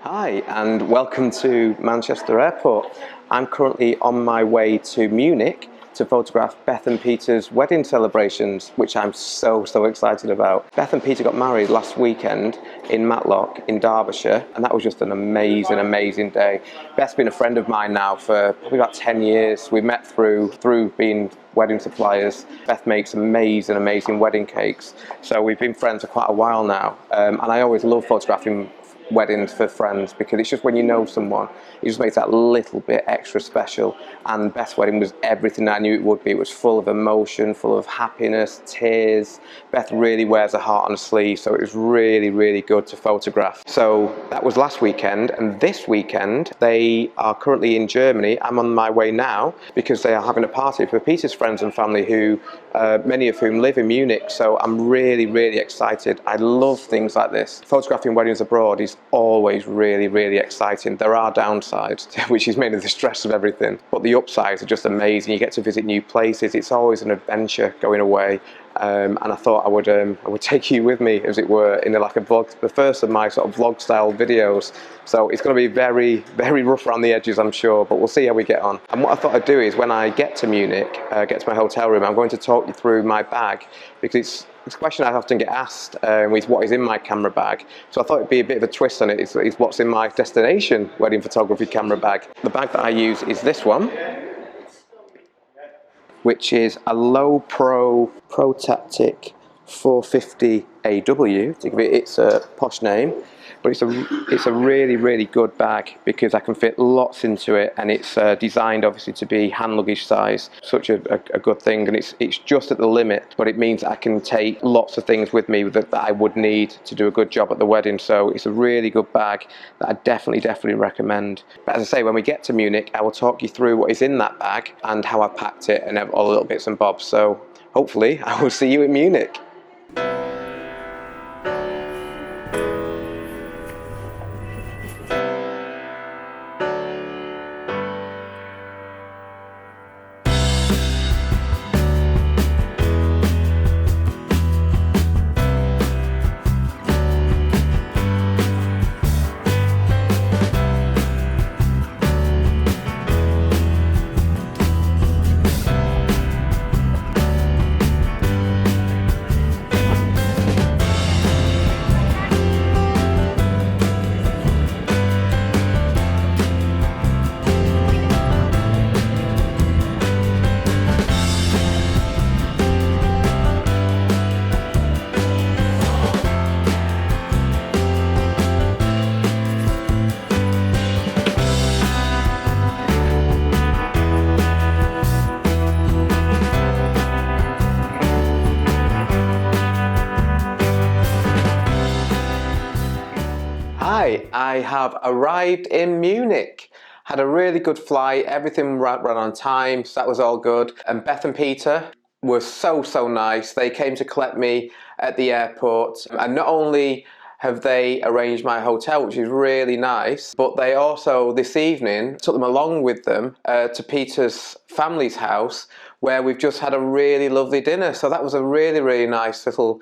Hi and welcome to Manchester Airport. I'm currently on my way to Munich to photograph Beth and Peter's wedding celebrations, which I'm so excited about. Beth and Peter got married last weekend in Matlock in Derbyshire, and that was just an amazing day. Beth's been a friend of mine now for probably about 10 years. We met through being wedding suppliers. Beth makes amazing wedding cakes, so we've been friends for quite a while now, and I always love photographing weddings for friends because it's just when you know someone, it just makes that little bit extra special. And Beth's wedding was everything I knew it would be. It was full of emotion, full of happiness, tears. Beth really wears her heart on her sleeve, so it was really good to photograph. So that was last weekend, and this weekend they are currently in Germany. I'm on my way now because they are having a party for Peter's friends and family, who many of whom live in Munich. So I'm really excited. I love things like this. Photographing weddings abroad is always really exciting. There are downsides, which is mainly the stress of everything, but the upsides are just amazing. You get to visit new places. It's always an adventure going away, and I thought I would take you with me, as it were, in like a vlog, the first of my sort of vlog style videos. So it's going to be very rough around the edges, I'm sure, but we'll see how we get on. And what I thought I'd do is, when I get to Munich, get to my hotel room, I'm going to talk you through my bag, because it's a question I often get asked, is what is in my camera bag. So I thought it'd be a bit of a twist on it. It's what's in my destination wedding photography camera bag. The bag that I use is this one, which is a Lowepro Pro Tactic 450 AW, to give it its posh name. But it's a really good bag because I can fit lots into it, and it's designed obviously to be hand luggage size. Such a good thing, and it's just at the limit, but it means I can take lots of things with me that I would need to do a good job at the wedding. So it's a really good bag that I definitely recommend. But as I say, when we get to Munich, I will talk you through what is in that bag and how I packed it and all the little bits and bobs. So hopefully I will see you in Munich. Hi, I have arrived in Munich. Had a really good flight, everything ran on time, so that was all good. And Beth and Peter were so nice. They came to collect me at the airport, and not only have they arranged my hotel, which is really nice, but they also this evening took them along with them to Peter's family's house, where we've just had a really lovely dinner. So that was a really nice little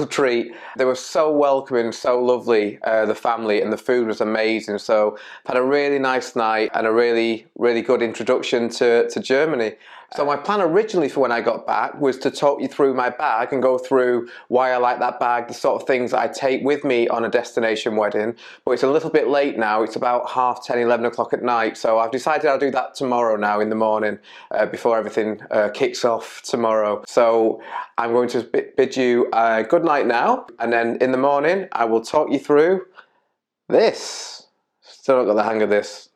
treat. They were so welcoming, so lovely, the family, and the food was amazing. So I've had a really nice night and a really good introduction to Germany. So my plan originally for when I got back was to talk you through my bag and go through why I like that bag, the sort of things that I take with me on a destination wedding. But it's a little bit late now. It's about 10:30, 11 o'clock at night. So I've decided I'll do that tomorrow now in the morning, before everything kicks off tomorrow. So I'm going to bid you a good night now, and then in the morning I will talk you through this. Still not got the hang of this.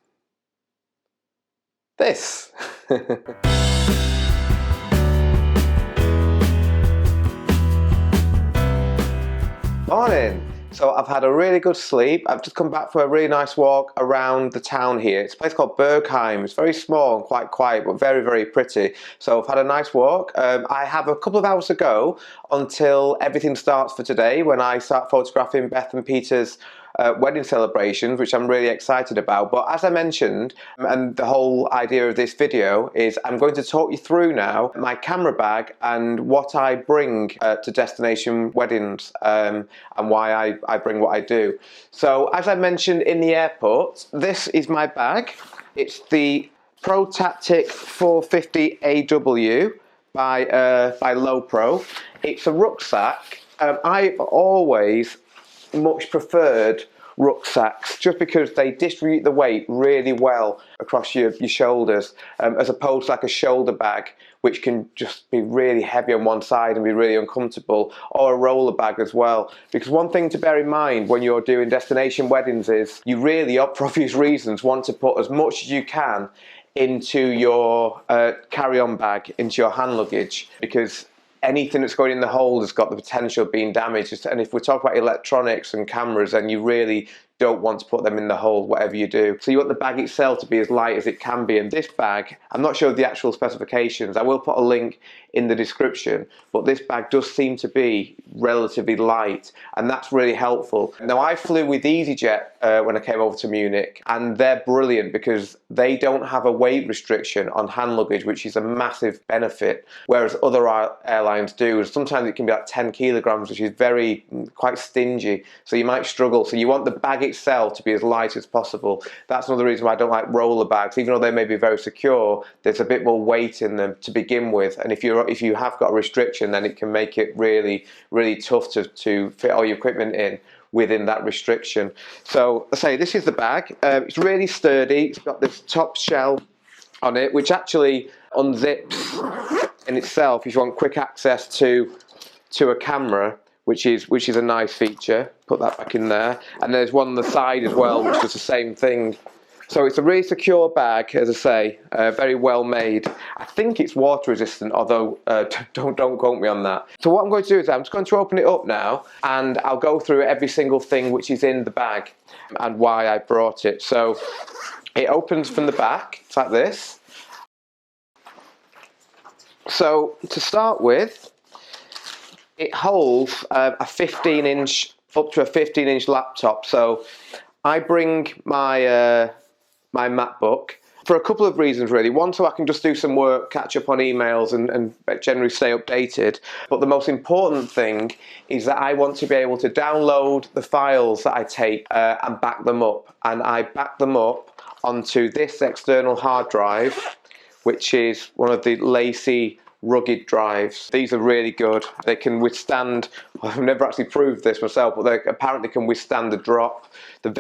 Morning. So I've had a really good sleep. I've just come back for a really nice walk around the town here. It's a place called Bergheim. It's very small and quite quiet, but very pretty. So I've had a nice walk. I have a couple of hours to go until everything starts for today, when I start photographing Beth and Peter's wedding celebrations, which I'm really excited about. But as I mentioned, and the whole idea of this video is I'm going to talk you through now my camera bag and what I bring to destination weddings, and why I bring what I do. So as I mentioned in the airport, this is my bag. It's the Pro Tactic 450 AW by Lowepro. It's a rucksack. I've always much preferred rucksacks just because they distribute the weight really well across your shoulders, as opposed to like a shoulder bag, which can just be really heavy on one side and be really uncomfortable, or a roller bag as well. Because one thing to bear in mind when you're doing destination weddings is you really, for obvious reasons, want to put as much as you can into your carry-on bag, into your hand luggage, because anything that's going in the hold has got the potential of being damaged. And if we talk about electronics and cameras, then you really don't want to put them in the hold, whatever you do. So you want the bag itself to be as light as it can be. And this bag, I'm not sure of the actual specifications, I will put a link in the description, but this bag does seem to be relatively light, and that's really helpful. Now, I flew with EasyJet when I came over to Munich, and they're brilliant because they don't have a weight restriction on hand luggage, which is a massive benefit, whereas other airlines do. Sometimes it can be like 10 kilograms, which is quite stingy, so you might struggle. So you want the bag itself to be as light as possible. That's another reason why I don't like roller bags. Even though they may be very secure, there's a bit more weight in them to begin with, and if you have got a restriction, then it can make it really tough to fit all your equipment in within that restriction. So I say this is the bag. It's really sturdy. It's got this top shell on it, which actually unzips in itself if you want quick access to a camera, which is a nice feature. Put that back in there. And there's one on the side as well, which does the same thing. So it's a really secure bag, as I say, very well made. I think it's water resistant, although don't quote me on that. So what I'm going to do is I'm just going to open it up now, and I'll go through every single thing which is in the bag and why I brought it. So it opens from the back, it's like this. So to start with, it holds a 15-inch, up to a 15-inch laptop. So I bring my MacBook for a couple of reasons, really. One, so I can just do some work, catch up on emails, and generally stay updated. But the most important thing is that I want to be able to download the files that I take and back them up. And I back them up onto this external hard drive, which is one of the LaCie rugged drives. These are really good. They can withstand, I've never actually proved this myself, but they apparently can withstand the drop. They're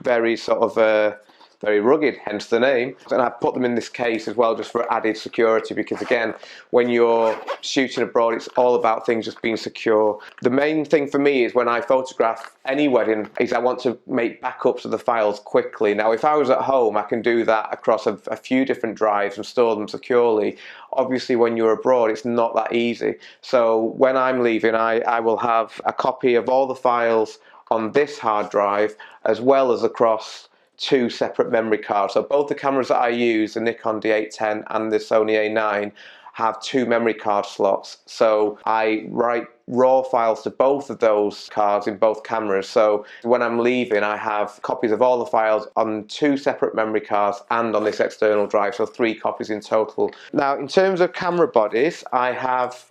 very sort of very rugged, hence the name. And I put them in this case as well, just for added security, because again, when you're shooting abroad, it's all about things just being secure. The main thing for me is when I photograph any wedding is I want to make backups of the files quickly. Now, if I was at home, I can do that across a few different drives and store them securely. Obviously, when you're abroad, it's not that easy. So when I'm leaving, I will have a copy of all the files on this hard drive, as well as across 2 separate memory cards. So both the cameras that I use, the Nikon D810 and the Sony A9, have 2 memory card slots. So I write raw files to both of those cards in both cameras. So when I'm leaving, I have copies of all the files on 2 separate memory cards and on this external drive, so 3 copies in total. Now, in terms of camera bodies, I have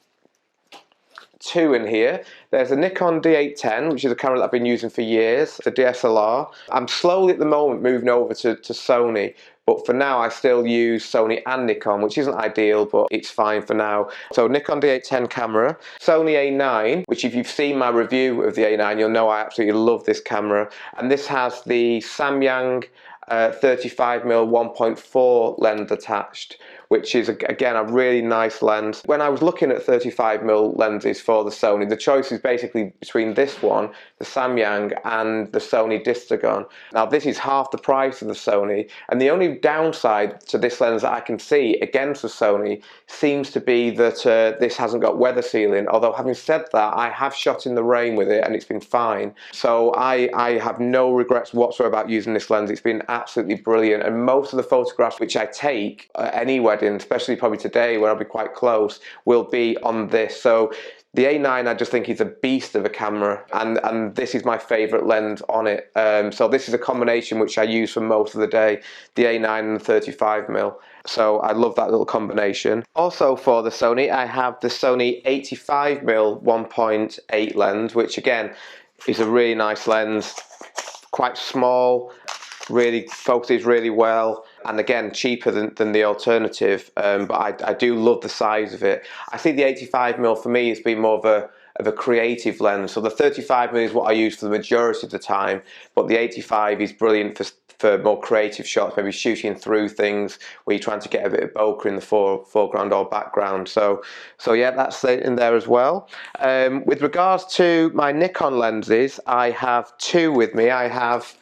2 in here. There's a Nikon D810, which is a camera that I've been using for years, the DSLR. I'm slowly at the moment moving over to Sony, but for now I still use Sony and Nikon, which isn't ideal, but it's fine for now. So Nikon D810 camera, Sony A9, which if you've seen my review of the A9, you'll know I absolutely love this camera. And this has the Samyang 35mm 1.4 lens attached, which is again a really nice lens. When I was looking at 35mm lenses for the Sony, the choice is basically between this one, the Samyang, and the Sony Distagon. Now this is half the price of the Sony, and the only downside to this lens that I can see against the Sony seems to be that this hasn't got weather sealing, although having said that, I have shot in the rain with it and it's been fine. So I have no regrets whatsoever about using this lens. It's been absolutely brilliant, and most of the photographs which I take at any wedding wedding, especially probably today where I'll be quite close, will be on this. So the A9 I just think is a beast of a camera, and this is my favourite lens on it. So this is a combination which I use for most of the day, the A9 and the 35mm. So I love that little combination. Also for the Sony, I have the Sony 85mm 1.8 lens, which again is a really nice lens, quite small, really focuses really well, and again cheaper than the alternative, but I do love the size of it. I think the 85mm for me has been more of a creative lens. So the 35mm is what I use for the majority of the time, but the 85 is brilliant for more creative shots, maybe shooting through things where you're trying to get a bit of bokeh in the foreground or background. So yeah, that's in there as well. With regards to my Nikon lenses, I have two with me. I have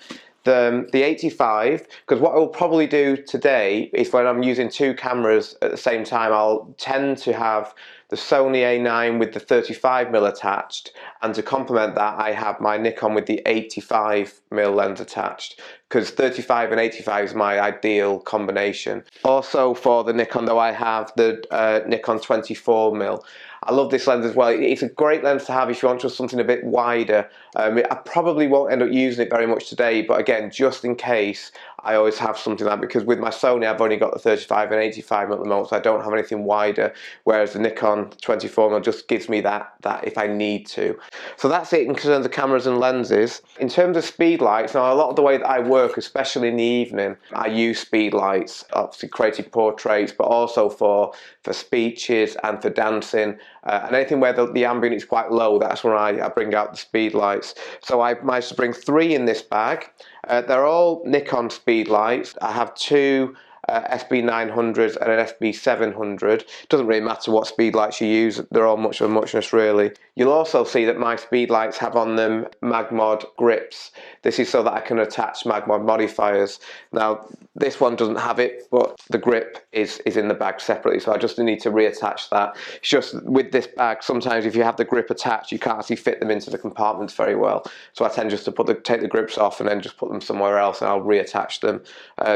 the 85, because what I'll probably do today is when I'm using two cameras at the same time, I'll tend to have the Sony A9 with the 35mm attached, and to complement that I have my Nikon with the 85mm lens attached, because 35 and 85 is my ideal combination. Also for the Nikon though, I have the Nikon 24mm. I love this lens as well. It's a great lens to have if you want just something a bit wider. I probably won't end up using it very much today, but again, just in case, I always have something like that, because with my Sony I've only got the 35 and 85 at the moment, so I don't have anything wider, whereas the Nikon 24mm just gives me that if I need to. So that's it in terms of cameras and lenses. In terms of speedlights, now a lot of the way that I work, especially in the evening, I use speedlights, obviously creative portraits, but also for speeches and for dancing, and anything where the ambient is quite low, that's when I bring out the speedlights. So I managed to bring 3 in this bag. They're all Nikon speedlights. I have 2 SB900s and an SB700. Doesn't really matter what speedlights you use, they're all much of a muchness really. You'll also see that my speedlights have on them Magmod grips. This is so that I can attach Magmod Modifiers. Now this one doesn't have it, but the grip is in the bag separately, so I just need to reattach that. It's just with this bag, sometimes if you have the grip attached, you can't actually fit them into the compartments very well. So I tend just to take the grips off and then just put them somewhere else, and I'll reattach them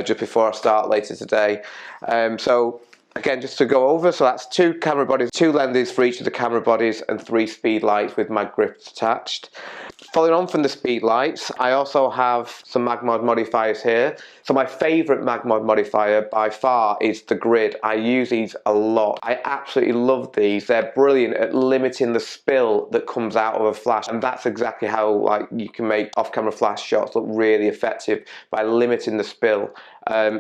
just before I start later today. So again, just to go over, so that's 2 camera bodies, 2 lenses for each of the camera bodies, and 3 speed lights with my grips attached. Following on from the speed lights, I also have some Magmod modifiers here. So my favourite Magmod modifier by far is the grid. I use these a lot. I absolutely love these. They're brilliant at limiting the spill that comes out of a flash, and that's exactly how you can make off-camera flash shots look really effective, by limiting the spill.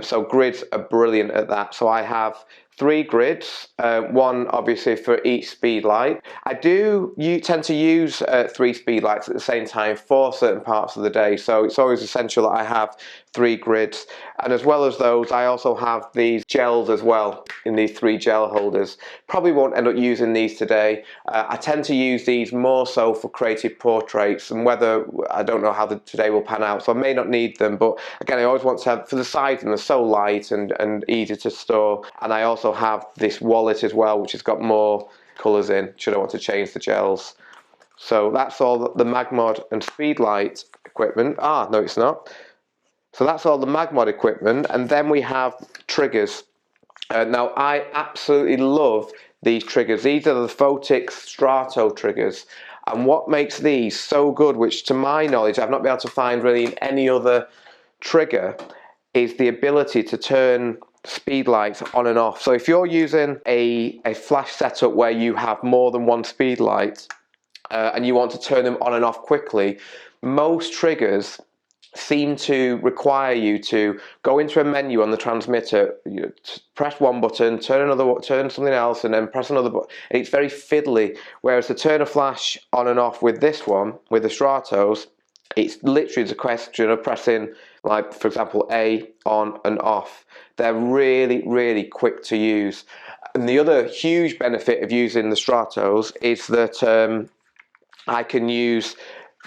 So grids are brilliant at that. So I have 3 grids, 1 obviously for each speed light. I do tend to use 3 speed lights at the same time for certain parts of the day, so it's always essential that I have 3 grids. And as well as those, I also have these gels as well in these 3 gel holders. Probably won't end up using these today. I tend to use these more so for creative portraits, and whether, I don't know how today will pan out, so I may not need them, but again, I always want to have, for the size, and they're so light and easy to store. And I also have this wallet as well, which has got more colours in, should I want to change the gels. So that's all the Magmod and Speedlight equipment. Ah, no it's not. So that's all the Magmod equipment, and then we have triggers. Now I absolutely love these triggers. These are the Phottix Strato triggers, and what makes these so good, which to my knowledge I've not been able to find really in any other trigger, is the ability to turn speed lights on and off. So if you're using a flash setup where you have more than 1 speed light and you want to turn them on and off quickly, most triggers seem to require you to go into a menu on the transmitter, press one button, turn something else, and then press another button. It's very fiddly, whereas to turn a flash on and off with this one, with the Stratos, it's literally a question of pressing, like for example, A, on and off. They're really, really quick to use. And the other huge benefit of using the Stratos is that I can use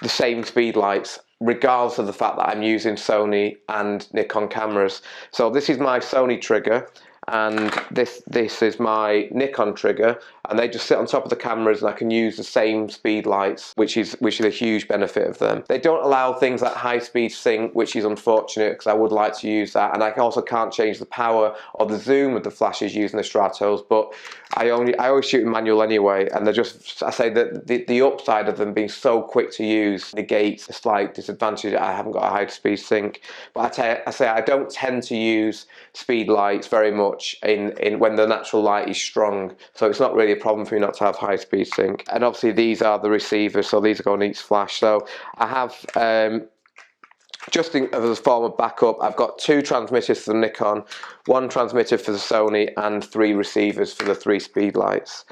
the same speed lights regardless of the fact that I'm using Sony and Nikon cameras. So this is my Sony trigger, and this is my Nikon trigger, and they just sit on top of the cameras, and I can use the same speed lights, which is a huge benefit of them. They don't allow things like high-speed sync, which is unfortunate because I would like to use that, and I also can't change the power or the zoom of the flashes using the Stratos, but I always shoot in manual anyway, and they're just, I say that the upside of them being so quick to use negates a slight disadvantage. I haven't got a high-speed sync, but I say I don't tend to use speed lights very much in when the natural light is strong, so it's not really a problem for me not to have high speed sync. And obviously these are the receivers, so these are going each flash. So I have just as a form of backup, I've got 2 transmitters for the Nikon, 1 transmitter for the Sony, and 3 receivers for the 3 speed lights.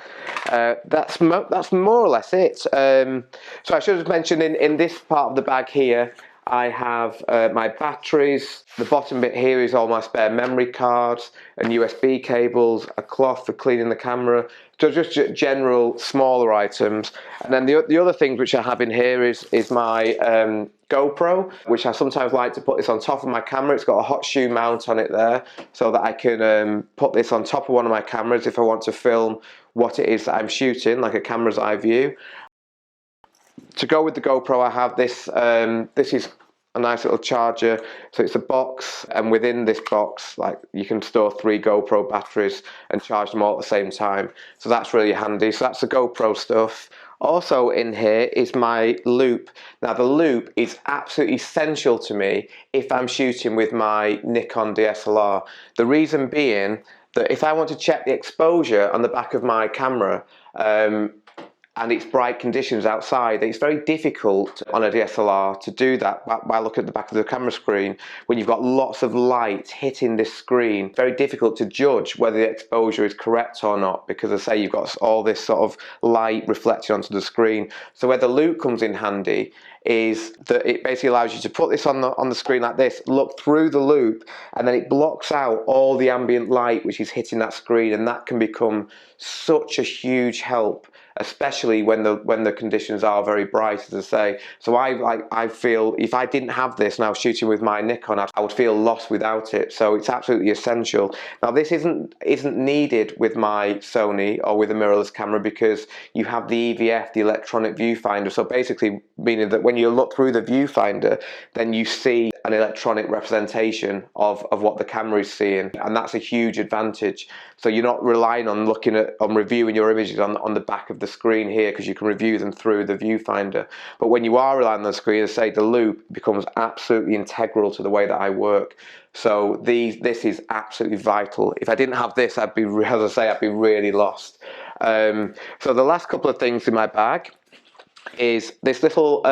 That's more or less it. So I should have mentioned in this part of the bag here, I have my batteries. The bottom bit here is all my spare memory cards and USB cables, a cloth for cleaning the camera, so just general smaller items. And then the other things which I have in here is my GoPro, which I sometimes like to put this on top of my camera. It's got a hot shoe mount on it there, so that I can put this on top of one of my cameras if I want to film what it is that I'm shooting, like a camera's eye view. To go with the GoPro, I have this, this is a nice little charger, so it's a box, and within this box, like, you can store 3 GoPro batteries and charge them all at the same time, so that's really handy. So that's the GoPro stuff. Also in here is my Loupe. Now the Loupe is absolutely essential to me if I'm shooting with my Nikon DSLR. The reason being that if I want to check the exposure on the back of my camera, and it's bright conditions outside, it's very difficult on a DSLR to do that by looking at the back of the camera screen. When you've got lots of light hitting this screen, very difficult to judge whether the exposure is correct or not, because I say you've got all this sort of light reflecting onto the screen. So where the Loupe comes in handy is that it basically allows you to put this on the screen like this, look through the Loupe, and then it blocks out all the ambient light which is hitting that screen, and that can become such a huge help, especially when the conditions are very bright, as I say. So I feel if I didn't have this and I was shooting with my Nikon, I would feel lost without it. So it's absolutely essential. Now this isn't needed with my Sony or with a mirrorless camera, because you have the EVF, the electronic viewfinder. So basically meaning that when you look through the viewfinder, then you see an electronic representation of what the camera is seeing, and that's a huge advantage. So you're not relying on reviewing your images on the back of the screen here, because you can review them through the viewfinder. But when you are relying on the screen, as I say, the Loupe becomes absolutely integral to the way that I work. So this is absolutely vital. If I didn't have this, I'd be, as I say, I'd be really lost. So the last couple of things in my bag is this little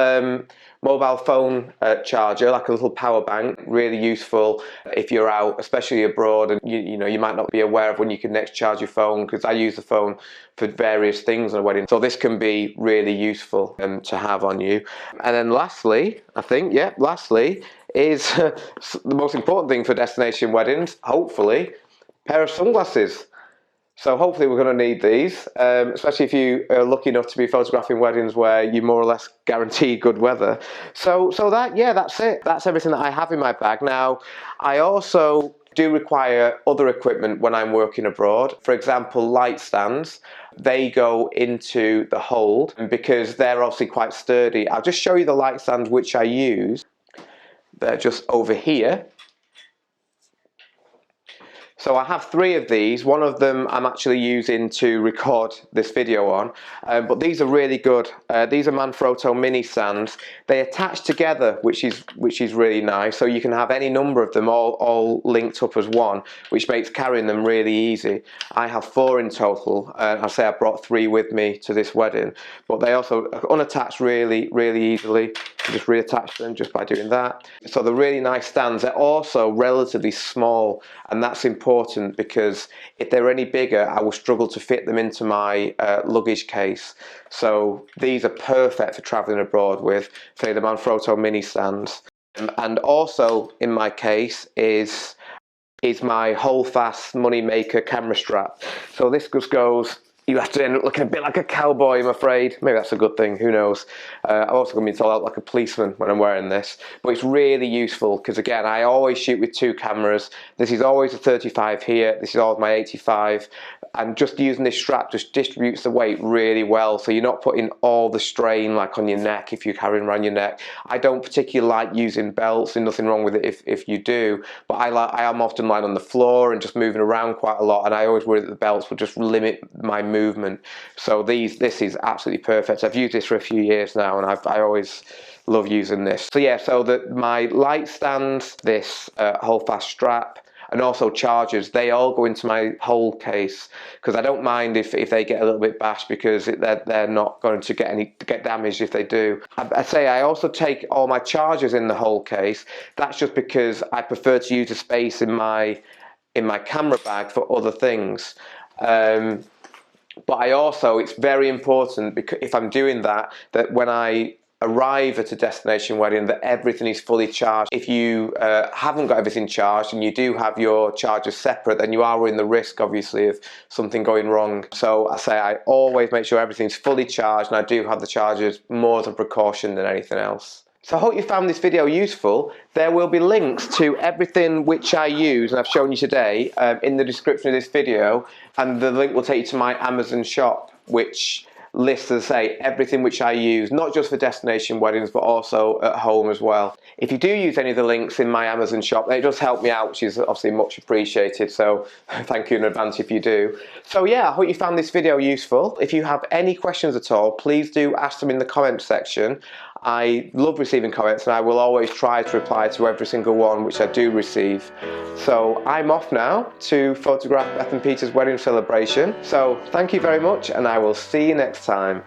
mobile phone charger, like a little power bank, really useful if you're out, especially abroad, and you know, you might not be aware of when you can next charge your phone, because I use the phone for various things on a wedding, so this can be really useful to have on you. And then lastly, I think, yeah, lastly is the most important thing for destination weddings, hopefully, a pair of sunglasses. So hopefully we're going to need these, especially if you are lucky enough to be photographing weddings where you more or less guarantee good weather. So that's it. That's everything that I have in my bag. Now, I also do require other equipment when I'm working abroad. For example, light stands. They go into the hold, and because they're obviously quite sturdy, I'll just show you the light stands which I use. They're just over here. So I have 3 of these. One of them I'm actually using to record this video on, but these are really good. These are Manfrotto mini stands. They attach together, which is really nice. So you can have any number of them all linked up as one, which makes carrying them really easy. I have 4 in total. I say I brought 3 with me to this wedding, but they also unattach really easily. You just reattach them just by doing that. So they're really nice stands. They're also relatively small, and that's important because if they're any bigger, I will struggle to fit them into my luggage case. So these are perfect for traveling abroad with, say, the Manfrotto mini stands. And also in my case is my Holdfast Money Maker camera strap. So this just goes you have to end up looking a bit like a cowboy, I'm afraid. Maybe that's a good thing, who knows. I'm also going to be told out like a policeman when I'm wearing this. But it's really useful because, again, I always shoot with 2 cameras. This is always a 35 here, this is always my 85. And just using this strap just distributes the weight really well, so you're not putting all the strain like on your neck if you're carrying around your neck. I don't particularly like using belts, and nothing wrong with it if you do, but I am often lying on the floor and just moving around quite a lot, and I always worry that the belts will just limit my movement. So this is absolutely perfect. I've used this for a few years now, and I always love using this. So yeah, so my light stands, this Holdfast strap, and also chargers, they all go into my whole case, because I don't mind if they get a little bit bashed, because they're not going to get damaged if they do. I say I also take all my chargers in the whole case. That's just because I prefer to use the space in my camera bag for other things. But I also, it's very important, because if I'm doing that when I arrive at a destination wedding, that everything is fully charged. If you haven't got everything charged and you do have your chargers separate, then you are running the risk, obviously, of something going wrong. So I say I always make sure everything's fully charged, and I do have the chargers more as a precaution than anything else. So I hope you found this video useful. There will be links to everything which I use and I've shown you today in the description of this video, and the link will take you to my Amazon shop, which lists, as I say, everything which I use, not just for destination weddings, but also at home as well. If you do use any of the links in my Amazon shop, it does help me out, which is obviously much appreciated, so thank you in advance if you do. So yeah, I hope you found this video useful. If you have any questions at all, please do ask them in the comments section. I love receiving comments, and I will always try to reply to every single one which I do receive. So I'm off now to photograph Beth and Peter's wedding celebration. So thank you very much, and I will see you next time.